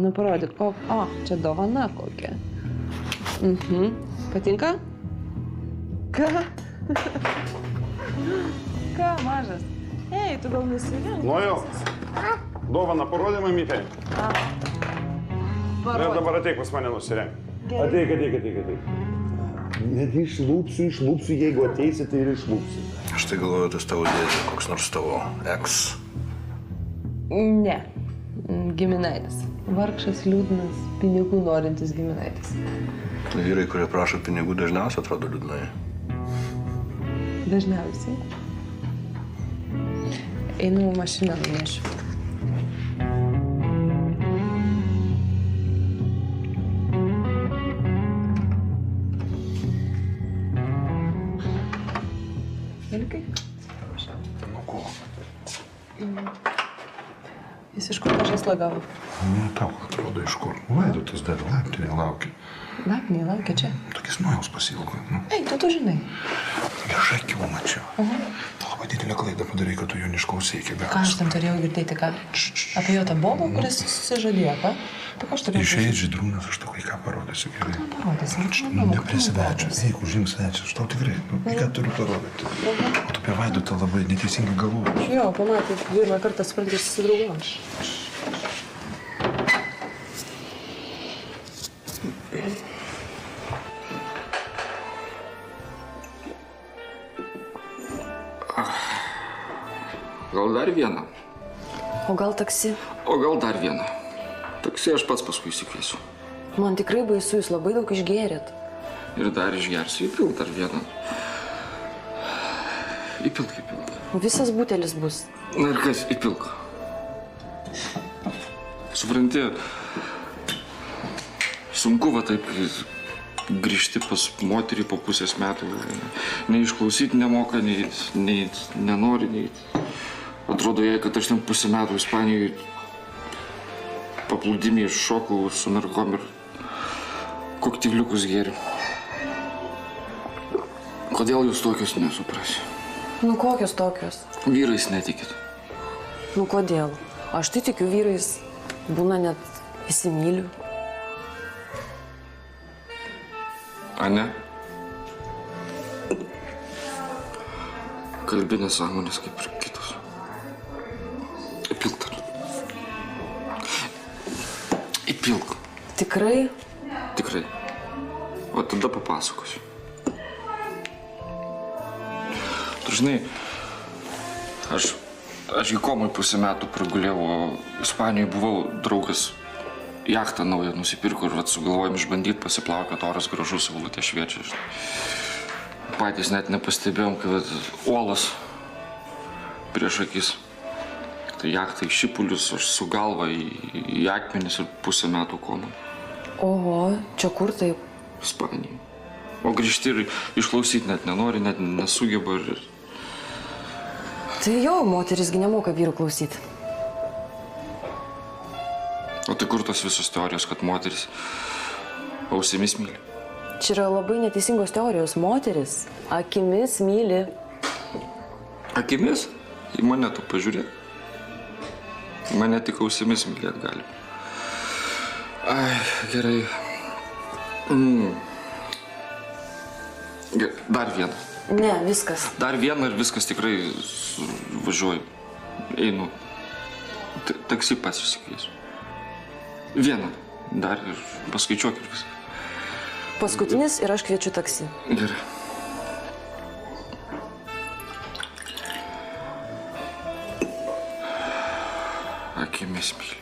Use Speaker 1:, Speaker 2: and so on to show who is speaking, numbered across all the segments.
Speaker 1: Nu, parodyk. O, čia dovana kokia. Patinka? Ką? Ką, mažas? Ei, tu gal nusivink?
Speaker 2: Nu jau. Dovaną parodė mamytė. Ir dabar ateik pas mane nusirenk. Ateik. Net išlūpsiu, jeigu ateisi, tai ir išlūpsiu.
Speaker 3: Aš tai galvoju, tas tavo dėdė, koks nors tavo eks.
Speaker 1: Ne. Giminaitis. Vargšas, liūdnas, pinigų norintis giminaitis.
Speaker 3: Vyrai, kurie prašo pinigų, dažniausiai atrodo liūdnai.
Speaker 1: Dažniausiai. Einu mašiną nunešiu. Ilgai?
Speaker 3: Nu ko?
Speaker 1: Jis iš kur tą žaislą gavo?
Speaker 3: Ne, tau atrodo iš kur. Vaidotas dar laiptinė laukia.
Speaker 1: Laiptinė laukia čia.
Speaker 3: Tokis nuojaus pasilgo.
Speaker 1: Ei, tu žinai.
Speaker 3: Viešai akių mačiau. Labai didelę klaidą padarai, kad tu jo neišklausai iki galo.
Speaker 1: Ką aš tam turėjau girdėti, ką? Apie jo tą bobą, kuris susižadėjo, ką? Tai ką aš turėjau?
Speaker 3: Išėjai žydrūnas, aš tau kai ką parodysiu gerai.
Speaker 1: Parodysi.
Speaker 3: Neprie svečio. Eik, užimk svečią. Aš tau tikrai, ką turiu parodyti. O tu apie Vaidotą labai neteisingai galvoji.
Speaker 1: Jo, pamatė, pirmą kartą supranti, susidraugom.
Speaker 4: Gal dar vieną?
Speaker 5: O gal taksi?
Speaker 4: O gal dar vieną? Taksi aš pats paskui įsikviesiu.
Speaker 5: Man tikrai baisu, jūs labai daug išgėrėt.
Speaker 4: Ir dar išgersiu, įpilk dar vieną. Įpilk.
Speaker 5: Visas butelis bus.
Speaker 4: Na ir kas, įpilk. Supranti, sunku va taip grįžti pas moterį po pusės metų. Nei išklausyti nemoka, nei nenori, nei... Atrodo jai, kad aš ten pusę metų Ispanijoje paplūdimį šokau su narkom ir kokteiliukus gėriu. Kodėl jūs tokios nesuprasi?
Speaker 5: Nu kokios tokios?
Speaker 4: Vyrais netikit.
Speaker 5: Nu kodėl? Aš tai tikiu vyrais. Būna net įsimyliu.
Speaker 4: A ne? Kalbi nesąmonės kaip ir kitos. Įpilk dar. Įpilk.
Speaker 5: Tikrai?
Speaker 4: Tikrai. O tada papasakosiu. Tu žinai, aš į komoj pusę metų pragulėjau, o Ispanijoje buvau draugas jachtą naują nusipirko ir sugalvojom išbandyti pasiplaukiot, oras gražus, saulutė šviečia. Patys net nepastebėjom, kad uolas prieš akis. Tai jachtą į šipulius, aš su galva į akmenis ir pusę metų komą.
Speaker 5: Oho, čia kur taip?
Speaker 4: Ispanijai. O grįžti ir išklausyti net nenori, net nesugeba ir...
Speaker 5: Tai jo, moterisgi nemoka vyrų klausyti.
Speaker 4: O tai kur tos visos teorijos, kad moteris ausimis myli?
Speaker 5: Čia yra labai neteisingos teorijos. Moteris akimis myli.
Speaker 4: Akimis? Į mane tu pažiūrėk. Mane tik ausimis mylėt gali. Ai, gerai. Dar vieną.
Speaker 5: Ne, viskas.
Speaker 4: Dar vieną ir viskas tikrai važiuoju. Einu. Taksi pats išsikviesiu. Vieną. Dar ir paskaičiuok ir viską.
Speaker 5: Paskutinis ir aš kviečiu taksi.
Speaker 4: Gerai. Akimis myli.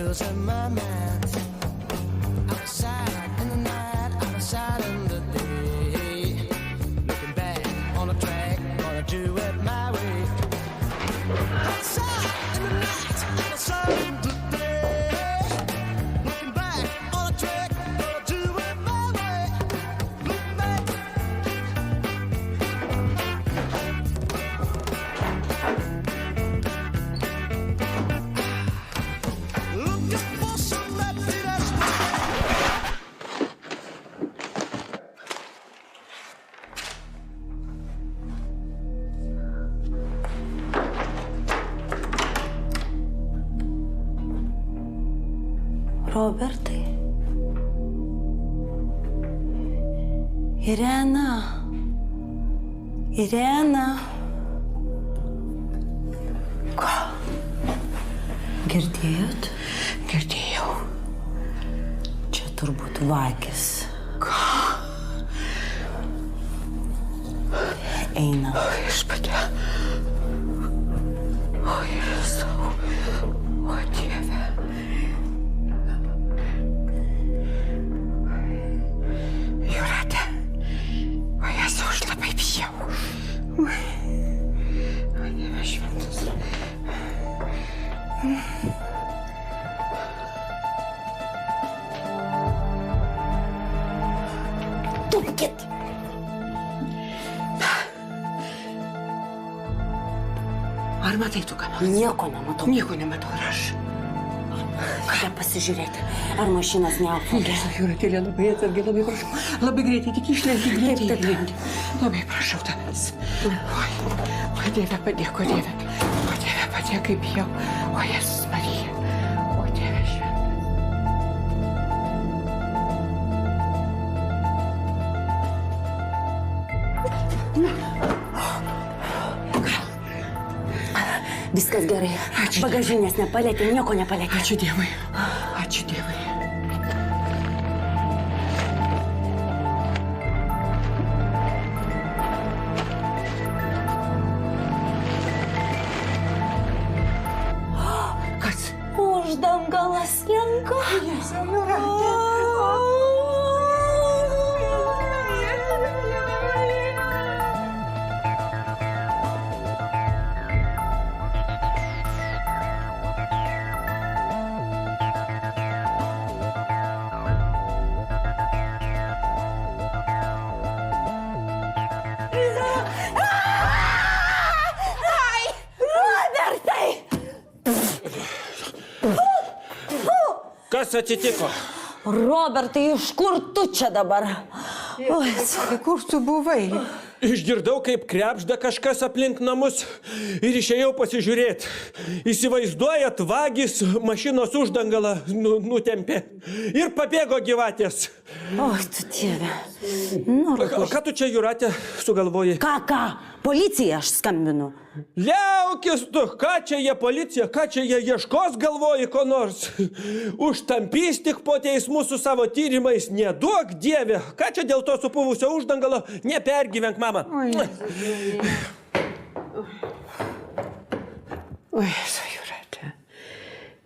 Speaker 6: losing my mind. Outside in the night, outside
Speaker 5: Robertai. Irena. Irena. Ką? Girdėjot?
Speaker 1: Girdėjau.
Speaker 5: Čia turbūt vagys.
Speaker 1: Ką?
Speaker 5: Eina.
Speaker 1: Viešpatie. O Jėzau. O Dieve. Jūrate. O Jėzau, aš labai bijau. Ui. O Dieve šventas.
Speaker 5: Tupkit.
Speaker 1: Ar matai tu ką nors?
Speaker 5: Nieko nematau.
Speaker 1: Nieko nematau ir aš.
Speaker 5: Ką pasižiūrėti, ar mašinas neapvogė.
Speaker 1: Jūratėlė, labai atsargiai, labai prašau. Labai greitai, tik išlenkti, greitai
Speaker 5: Taip, taip.
Speaker 1: išlenkti. Labai prašau tavęs. O Dieve, padėk, o Dieve. O Dieve, padėk, kaip bijau. O Jėzus Marija. O Dieve šventas.
Speaker 5: Viskas gerai.
Speaker 1: Ačiū.
Speaker 5: Bagažinės nepalėtė, nieko nepalėtė.
Speaker 1: Ačiū Dievui. Ačiū Dievui. Kas?
Speaker 5: Uždangalas slenka.
Speaker 1: Jėzau, Jūratė.
Speaker 5: Robertai!
Speaker 6: Kas atsitiko?
Speaker 5: Robertai, iš kur tu čia dabar? Oi,
Speaker 1: Kur tu buvai?
Speaker 6: Išgirdau, kaip krebžda kažkas aplink namus ir išėjau pasižiūrėti. Įsivaizduojat, vagys mašinos uždangalą nutempė ir pabėgo gyvatės.
Speaker 5: oi, tu Dieve. Nu,
Speaker 6: O ką tu čia, Jūrate, sugalvojai?
Speaker 5: ką? Policijai aš skambinu.
Speaker 6: Liaukis tu, ką čia jie policija, ką čia jie ieškos, galvoji ko nors. Užtampys tik po teismų su savo tyrimais, neduok Dieve. Ką čia dėl to supuvusio uždangalo, nepergyvenk, mama.
Speaker 1: O Jėzau, Jūratė.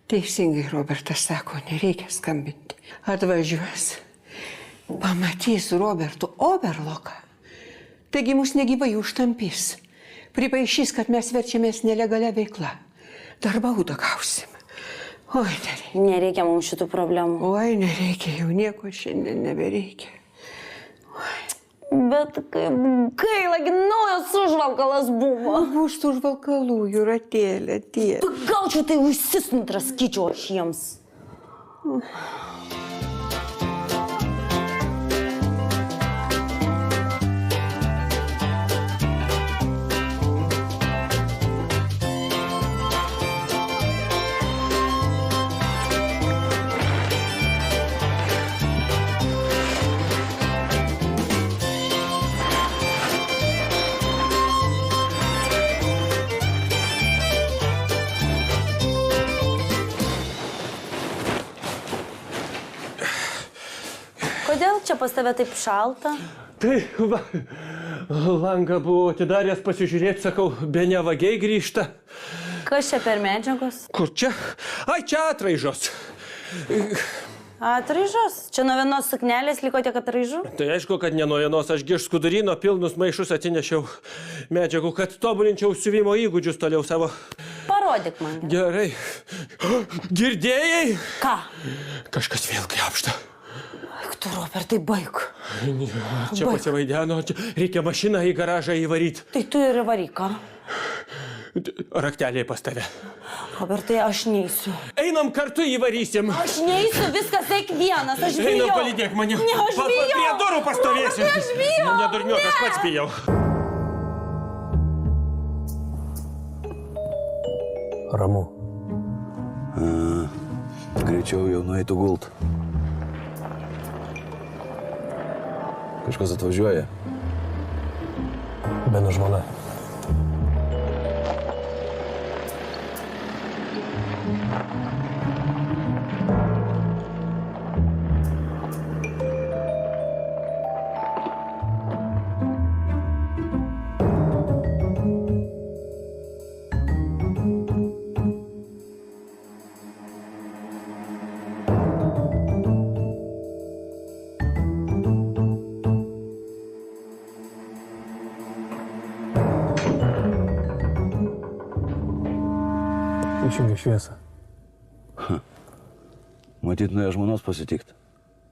Speaker 1: Teisingai Robertas sako, nereikia skambinti. Atvažiuos. Pamatys Robertų Oberloką. Taigi mus negyvai užtampys. Pripaišys, kad mes verčiamės nelegalia veikla. Dar baudą gausim. Oi, nereikia.
Speaker 5: Nereikia mums šitų problemų.
Speaker 1: Oi, nereikia, jau nieko šiandien nebereikia.
Speaker 5: Bet kaip gaila, gi naujas užvalkalas buvo.
Speaker 1: Bus tų žvalkalų, Jūratėlė, tie.
Speaker 5: Gal čia tai ausis nutraskyčiau aš jiems. Kodėl čia pas tave taip šalta?
Speaker 6: Tai va, langą buvau atidaręs pasižiūrėti, sakau, be nevagiai grįžta.
Speaker 5: Kas čia per medžiagos?
Speaker 6: Kur čia? Ai, čia atraižos.
Speaker 5: Atraižos? Čia nuo vienos suknelės liko tiek atraižų?
Speaker 6: Tai aišku, kad ne nuo vienos, ašgi iš skudurino pilnus maišus atsinešiau medžiagų, kad tobulinčiau siuvimo įgūdžius toliau savo.
Speaker 5: Parodyk man.
Speaker 6: Gerai. Girdėjai?
Speaker 5: Ką?
Speaker 6: Kažkas vėl klepšta.
Speaker 5: Eik tu, Robertai, baik.
Speaker 6: Čia pasivaideno, čia reikia mašiną į garažą įvaryti.
Speaker 5: Tai tu ir varyk, ką?
Speaker 6: Rakteliai pas tave.
Speaker 5: Robertai, aš neisiu.
Speaker 6: Einam kartu įvarysim.
Speaker 5: Aš neisiu, viskas eik vienas, aš bijau.
Speaker 6: Einam, palydėk mane.
Speaker 5: Ne, aš bijau.
Speaker 6: Prie durų pastovėsiu.
Speaker 5: Robertai, aš bijau.
Speaker 6: Nedurniuok, aš pats bijau.
Speaker 7: Ramu.
Speaker 2: Greit
Speaker 7: greičiau jau nueitų gult. Kažkas atvažiuoja.
Speaker 8: Beno žmona. Išjungia šviesą.
Speaker 7: Matyt, nuėjo žmonos pasitikt.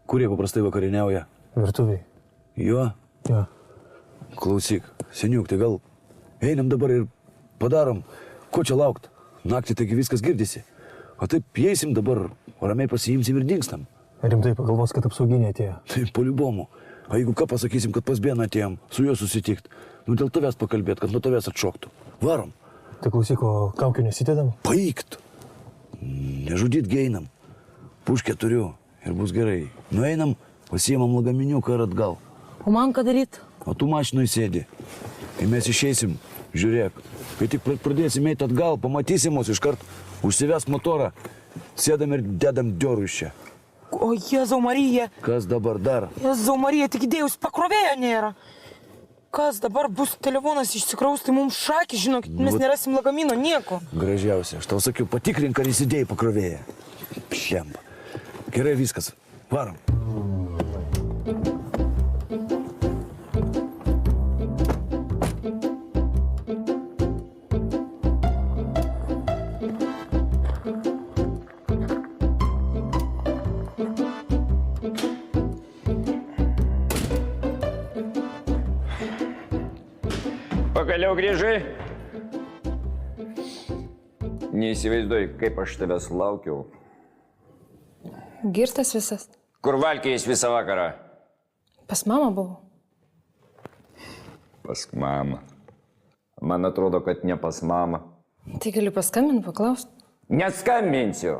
Speaker 7: Kur jie paprastai vakarieniauja?
Speaker 8: Virtuviai.
Speaker 7: Jo?
Speaker 8: Jo.
Speaker 7: Klausyk, seniuk, tai gal einam dabar ir padarom. Ko čia laukt? Naktį taigi viskas girdisi. O taip eisim dabar, ramiai pasiimsim ir dingstam.
Speaker 8: Rimtai pagalvos, kad apsauginė atėjo.
Speaker 7: Tai poliubomu. O jeigu ką pasakysim, kad pas Beną atėjom, su juo susitikt, nu dėl tavęs pakalbėt, kad nuo tavęs atšoktų. Varom.
Speaker 8: Tai klausyk, o kaukių nesitėdam?
Speaker 7: Paiktų. Nežudyt geinam. Puškę turiu ir bus gerai. Nueinam, pasiimam lagaminiuką ir atgal.
Speaker 5: O man ką daryt?
Speaker 7: O tu mašinoj sėdi. Kai mes išeisim, žiūrėk. Kai tik pradėsim eiti atgal, pamatysim mus iškart, užsivesk motorą, sėdam ir dedam diorų iš čia.
Speaker 9: O Jėzau Marija.
Speaker 7: Kas dabar dar?
Speaker 9: Jėzau Marija, tik idėjus pakrovėjo nėra. Kas dabar bus telefonas išsikraus, tai mums šakį, žinokit, mes nerasim lagamino, nieko.
Speaker 7: Gražiausia, aš tau sakiau, patikrink, ar įsidėjai pakrovėją. Pšemba. Gerai viskas. Varom.
Speaker 10: Pagaliau grįžai? Neįsivaizduoju, kaip aš tavęs laukiau.
Speaker 11: Girtas visas.
Speaker 10: Kur valkėjais visą vakarą?
Speaker 11: Pas mamą buvau.
Speaker 10: Pas mamą. Man atrodo, kad ne pas mamą.
Speaker 11: Tai galiu paskambinti, paklausti.
Speaker 10: Neskambinsiu.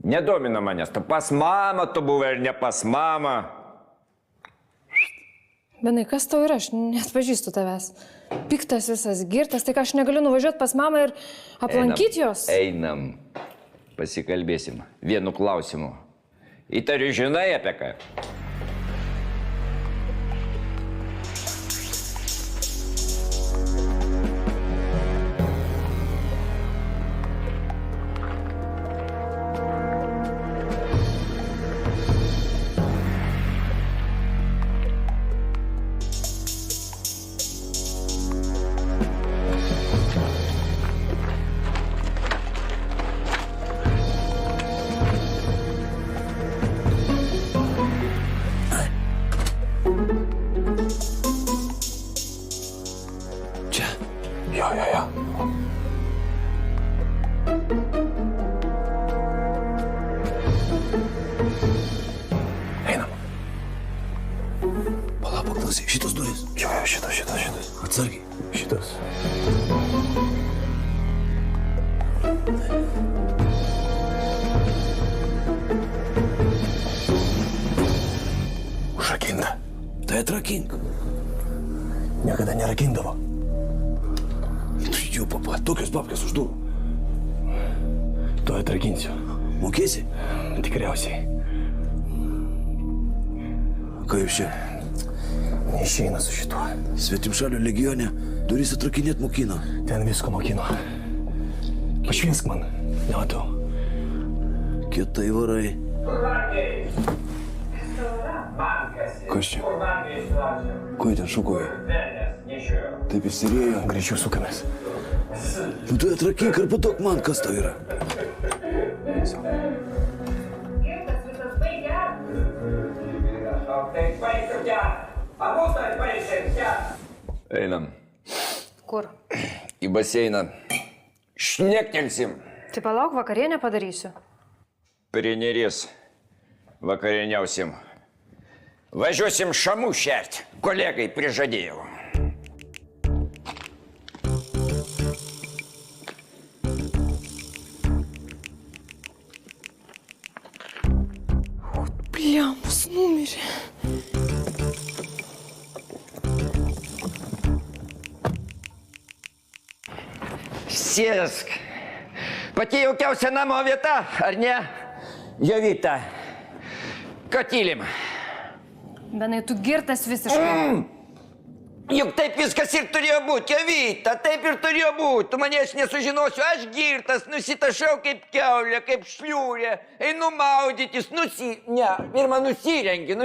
Speaker 10: Nedomina manęs. Tu pas mamą, tu buvai ir ne pas mamą.
Speaker 11: Benai, kas tau yra? Aš net pažįstu tavęs. Piktas visas, girtas, tai ką aš negaliu nuvažiuoti pas mamą ir aplankyti jos?
Speaker 10: Einam. Pasikalbėsim. Vienu klausimu. Įtariu, žinai apie ką?
Speaker 7: Šitas duris?
Speaker 8: Jo, šitas.
Speaker 7: Atsargiai.
Speaker 8: Šitas. Užrakinta.
Speaker 7: Tai atrakink.
Speaker 8: Niekada nerakindavo.
Speaker 7: Jų papa, tokios babkės už durų.
Speaker 8: Tu atrakinsiu.
Speaker 7: Mokėsi?
Speaker 8: Tikriausiai.
Speaker 7: Ką jūs čia?
Speaker 8: Neišeina su šituo.
Speaker 7: Svetimšalių legione duris atrakinėt mokino.
Speaker 8: Ten visko mokino. Pašviesk man, nematau.
Speaker 7: Kietai varai. Kas čia? Ko jie ten šukoja? Taip įsirėjo.
Speaker 8: Greičiau sukamės.
Speaker 7: Nu tai atrakink ir patok man, kas tau yra.
Speaker 10: Einam.
Speaker 11: Kur?
Speaker 10: Į baseiną. Šnektelsim.
Speaker 11: Tai palauk, vakarienę padarysiu.
Speaker 10: Prie neries. Vakarieniausim. Važiuosim šamų šert. Kolegai prižadėjau.
Speaker 12: Sėsk. Pati jaukiausia namo vieta, ar ne? Jovita. Kotylim.
Speaker 11: Benai, tu girtas visiškai.
Speaker 12: Juk taip viskas ir turėjo būti, Jovita, taip ir turėjo būti. Tu manęs nesužinosiu, aš girtas, nusitašau kaip kiaulė, kaip šliūrė, einu maudytis, pirmą nusirengi,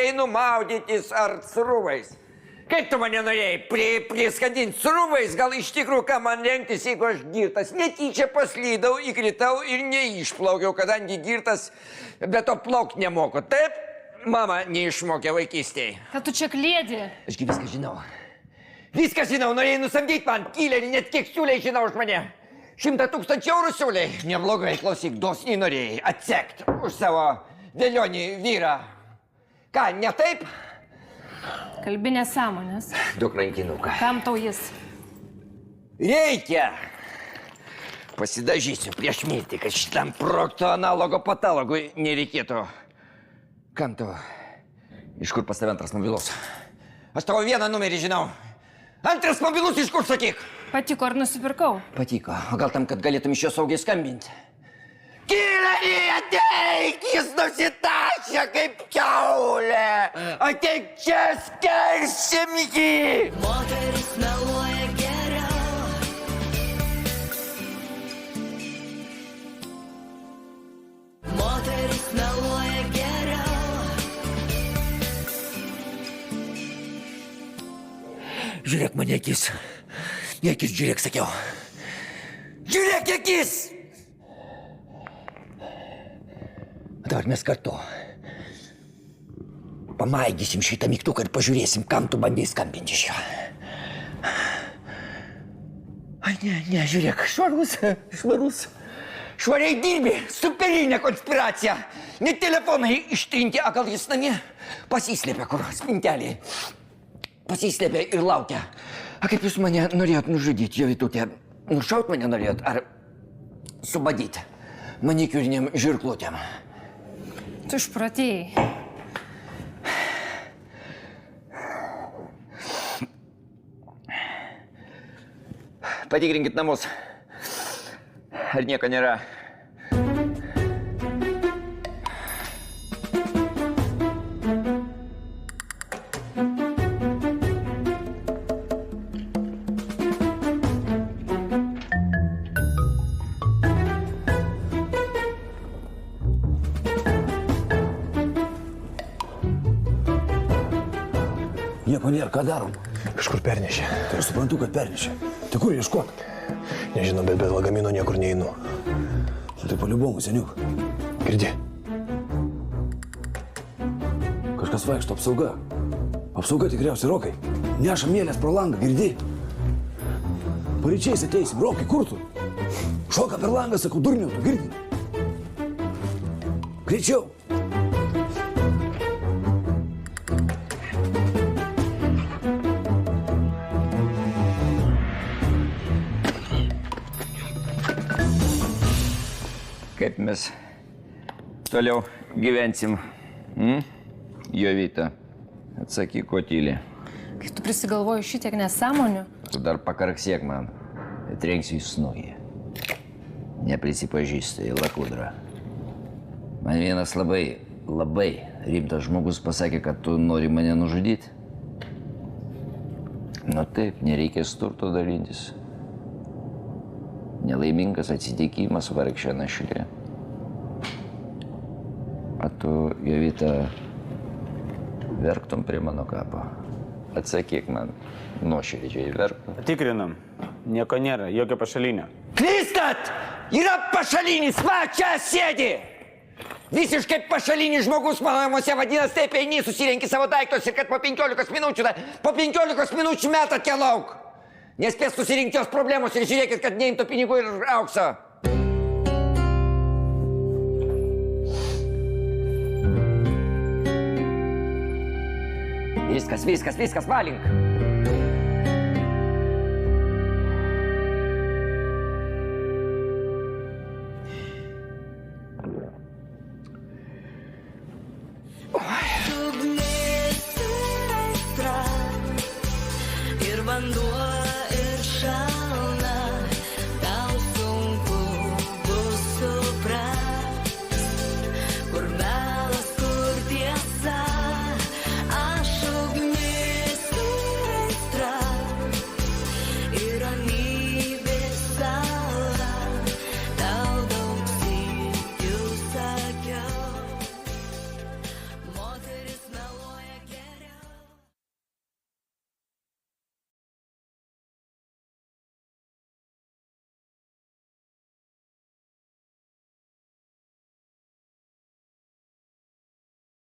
Speaker 12: einu maudytis ar suruvais. Kaip tu mane norėjai priskandinti suruvais, gal iš tikrųjų, ką man rengtis, jeigu aš girtas. Netyčia paslydau, įkritau ir neišplaukiau, kadangi girtas, bet to plauk nemoku, taip? Mama neišmokė vaikystėje.
Speaker 11: Kad tu čia klėdi.
Speaker 12: Ašgi viską žinau. Viską žinau, norėjai nusamdyti man kilerį, net kiek siūliai žinau už mane. 100 000 eurų siūliai. Neblogai, klausyk, dosniai norėjai atsekt už savo vėlionį vyrą. Ką, ne taip?
Speaker 11: Kalbi nesąmonės.
Speaker 12: Duok rankinuką.
Speaker 11: Kam tau jis?
Speaker 12: Reikia. Pasidažysiu prieš mirtį, kad šitam prokto analogo patologui nereikėtų. Kam tu? Iš kur pas tave antras mobilus? Aš tavo vieną numerį žinau. Antras mobilus iš kur, sakyk?
Speaker 11: Patiko ar nusipirkau?
Speaker 12: Patiko. O gal tam, kad galėtum iš jo saugiai skambinti? Kilerį, ateik! Jis nusitašė kaip kiaulė! Ateik čia, skersim jį! Moteris meluoja geriau. Moteris meluoja geriau. Žiūrėk mane akis. Į akis žiūrėk, sakiau. Žiūrėk į akis! Dabar mes kartu pamaigysim šitą mygtuką ir pažiūrėsim, kam tu bandai skambinti iš jo. Ai, ne, žiūrėk, švarus. Švariai dirbi, superinė konspiracija. Net telefonai ištrinti, a gal jis namie pasislėpė kur spintelėje. Pasislėpė ir laukia. A kaip jūs mane norėjot nužudyti, Jovitutė? Nušaut mane norėjot ar subadyti manikiūriniam žirklutėm?
Speaker 11: Tu išprotėjai.
Speaker 12: Patikrinkit namus. Ar nieko nėra?
Speaker 7: Nieko nėra, ką darom?
Speaker 8: Kažkur pernešė.
Speaker 7: Tai aš suprantu, kad pernešė. Tai kur ieškot?
Speaker 8: Nežinau, bet be lagamino niekur neinu.
Speaker 7: Tai paliubomu, seniuk.
Speaker 8: Girdi?
Speaker 7: Kažkas vaikšto, apsauga. Apsauga tikriausiai, Rokai. Neša mielės pro langą, girdi? Paryčiais ateisim, Rokai, kur tu? Šoka per langą, sakau, durniau, tu girdi? Greičiau.
Speaker 12: Kaip mes toliau gyvensim? Jovita, atsakyk, ko tyli.
Speaker 11: Kai tu prisigalvoji šitiek nesąmonių.
Speaker 12: Tu dar pakarksiek man, trenksiu į snugį. Neprisipažįstu į lakudrą. Man vienas labai rimtas žmogus pasakė, kad tu nori mane nužudyti. Nu taip, nereikės turto dalintis. Nelaimingas atsitikimas, vargšė našlė. A tu, Jovita, verktum prie mano kapo. Atsakyk man, nuoširdžiai verktum.
Speaker 13: Tikrinam. Nieko nėra, jokio pašalinio.
Speaker 12: Klystat! Yra pašalinis, va, čia sėdi! Visiškai pašalinis žmogus mano namuose, vadinasi, taip eini, susirenki savo daiktus ir kad po 15 minučių metat ją lauk. Nespės susirinkti jos problemos ir žiūrėkit, kad neimtų pinigų ir aukso. Viskas, valink.